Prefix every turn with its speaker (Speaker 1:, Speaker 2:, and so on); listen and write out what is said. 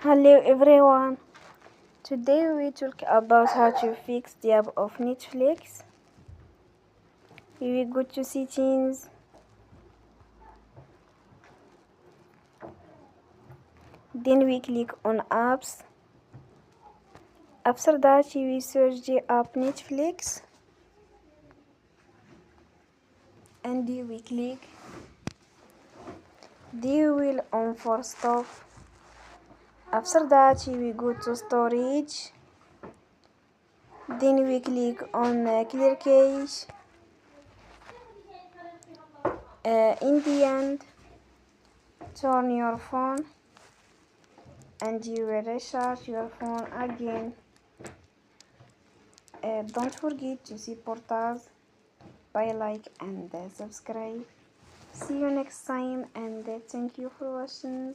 Speaker 1: Hello everyone. Today we talk about how to fix the app of Netflix. We go to settings, then we click on apps. After that we search the app Netflix and we click the wheel on for stop. After that we go to storage, then we click on clear cache. In the end, turn your phone and you will recharge your phone again. Don't forget to support us by like and subscribe. See you next time and thank you for watching.